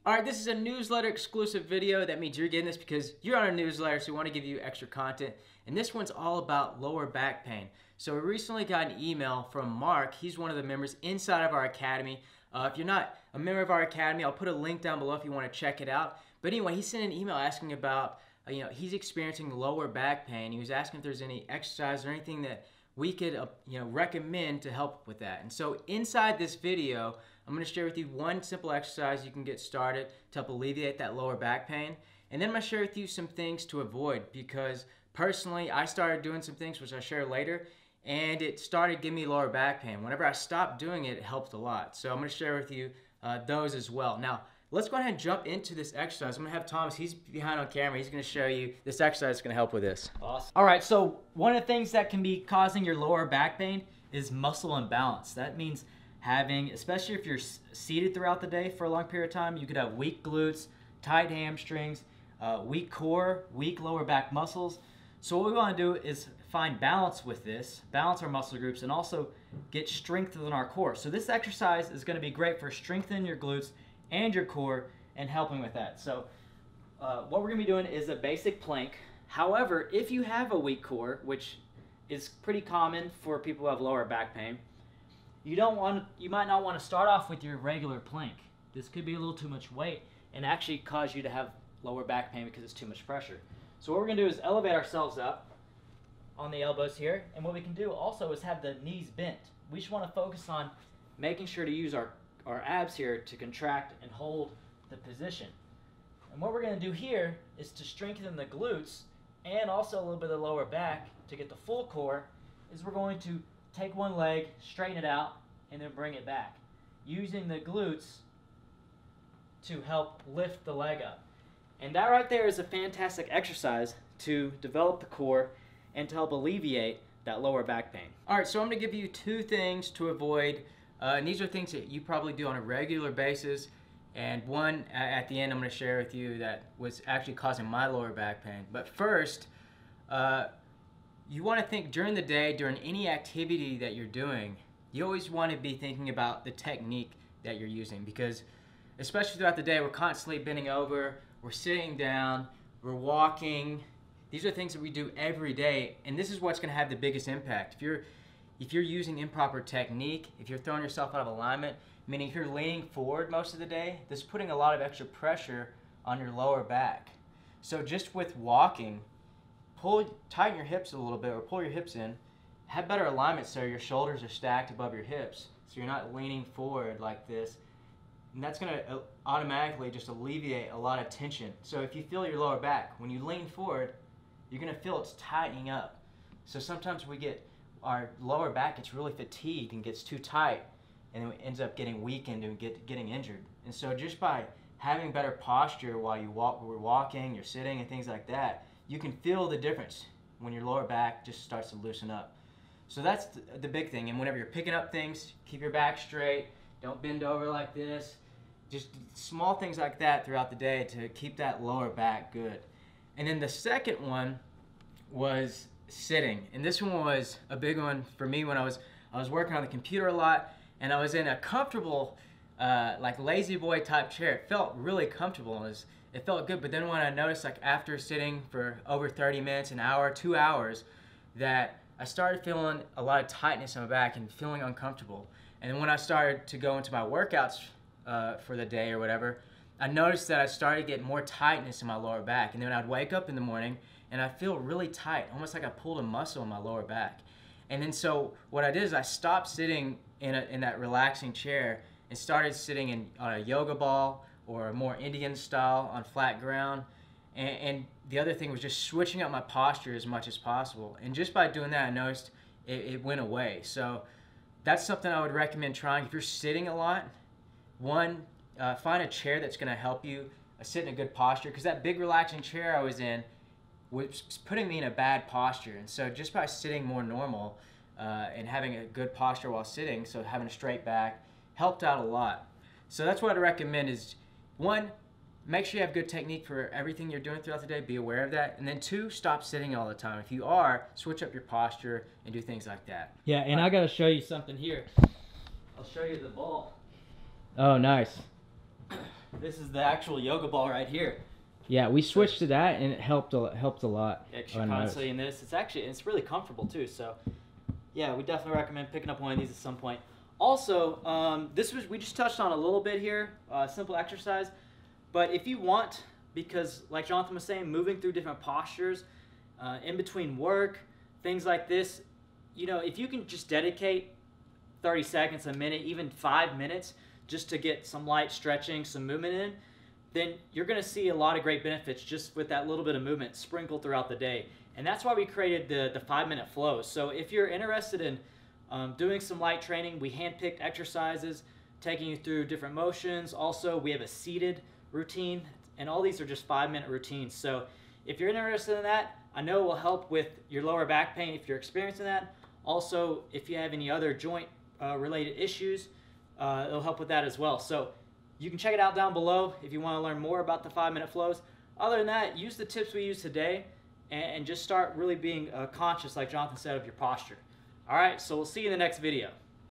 All right, this is a newsletter exclusive video. That means you're getting this because you're on a newsletter, so we want to give you extra content. And this one's all about lower back pain. So we recently got an email from Mark. He's one of the members inside of our academy. If you're not a member of our academy, I'll put a link down below if you want to check it out. But anyway, he sent an email asking about, he's experiencing lower back pain. He was asking if there's any exercise or anything that we could, recommend to help with that. And so inside this video, I'm going to share with you one simple exercise you can get started to help alleviate that lower back pain. And then I'm going to share with you some things to avoid, because personally I started doing some things which I'll share later, and it started giving me lower back pain. Whenever I stopped doing it, it helped a lot. So I'm going to share with you those as well. Now, let's go ahead and jump into this exercise. I'm going to have Thomas, he's behind on camera. He's going to show you this exercise that's going to help with this. Awesome. All right, so one of the things that can be causing your lower back pain is muscle imbalance. That means having, especially if you're seated throughout the day for a long period of time, you could have weak glutes, tight hamstrings, weak core, weak lower back muscles. So what we want to do is find balance with this, balance our muscle groups, and also get strength within our core. So this exercise is going to be great for strengthening your glutes and your core and helping with that. So what we're going to be doing is a basic plank. However, if you have a weak core, which is pretty common for people who have lower back pain, you might not want to start off with your regular plank. This could be a little too much weight and actually cause you to have lower back pain because it's too much pressure. So what we're going to do is elevate ourselves up on the elbows here, and what we can do also is have the knees bent. We just want to focus on making sure to use our abs here to contract and hold the position. And what we're going to do here is to strengthen the glutes and also a little bit of the lower back to get the full core, is we're going to take one leg, straighten it out, and then bring it back, using the glutes to help lift the leg up. And that right there is a fantastic exercise to develop the core and to help alleviate that lower back pain. All right, so I'm going to give you two things to avoid. And these are things that you probably do on a regular basis. And one at the end I'm going to share with you that was actually causing my lower back pain. But first, you want to think during the day, during any activity that you're doing, you always want to be thinking about the technique that you're using, because especially throughout the day, we're constantly bending over, we're sitting down, we're walking. These are things that we do every day, and this is what's going to have the biggest impact. If you're using improper technique, if you're throwing yourself out of alignment, meaning if you're leaning forward most of the day, this is putting a lot of extra pressure on your lower back. So just with walking, tighten your hips a little bit, or pull your hips in. Have better alignment so your shoulders are stacked above your hips, so you're not leaning forward like this. And that's going to automatically just alleviate a lot of tension. So if you feel your lower back, when you lean forward, you're going to feel it's tightening up. So sometimes our lower back gets really fatigued and gets too tight, and then it ends up getting weakened and getting injured. And so just by having better posture while we're walking, you're sitting, and things like that, you can feel the difference when your lower back just starts to loosen up. So that's the big thing. And whenever you're picking up things, keep your back straight. Don't bend over like this. Just small things like that throughout the day to keep that lower back good. And then the second one was sitting. And this one was a big one for me when I was working on the computer a lot, and I was in a comfortable, like lazy boy type chair. It felt really comfortable. It felt good, but then when I noticed, like after sitting for over 30 minutes, an hour, 2 hours, that I started feeling a lot of tightness in my back and feeling uncomfortable. And then when I started to go into my workouts for the day or whatever, I noticed that I started getting more tightness in my lower back. And then I'd wake up in the morning and I feel really tight, almost like I pulled a muscle in my lower back. And then so what I did is I stopped sitting in that relaxing chair and started sitting on a yoga ball or a more Indian style on flat ground. And the other thing was just switching up my posture as much as possible. And just by doing that, I noticed it went away. So that's something I would recommend trying. If you're sitting a lot, find a chair that's going to help you sit in a good posture, because that big relaxing chair I was in was putting me in a bad posture. And so just by sitting more normal and having a good posture while sitting, so having a straight back, helped out a lot. So that's what I'd recommend is, one, make sure you have good technique for everything you're doing throughout the day. Be aware of that. And then two, stop sitting all the time. If you are, switch up your posture and do things like that. Yeah, and I got to show you something here. I'll show you the ball. Oh, nice. This is the actual yoga ball right here. Yeah, we switched to that and it helped a lot. Extra constantly in this. It's really comfortable too. So yeah, we definitely recommend picking up one of these at some point. Also, we just touched on a little bit here, simple exercise. But if you want, because like Jonathan was saying, moving through different postures, in between work, things like this, you know, if you can just dedicate 30 seconds, a minute, even 5 minutes, just to get some light stretching, some movement in, then you're going to see a lot of great benefits just with that little bit of movement sprinkled throughout the day. And that's why we created the 5-minute flows. So if you're interested in doing some light training, we handpicked exercises, taking you through different motions. Also, we have a seated routine, and all these are just 5-minute routines. So if you're interested in that, I know it will help with your lower back pain if you're experiencing that. Also, if you have any other joint related issues, it'll help with that as well. So you can check it out down below if you want to learn more about the 5-minute flows. Other than that, use the tips we used today and just start really being conscious, like Jonathan said, of your posture. All right, so we'll see you in the next video.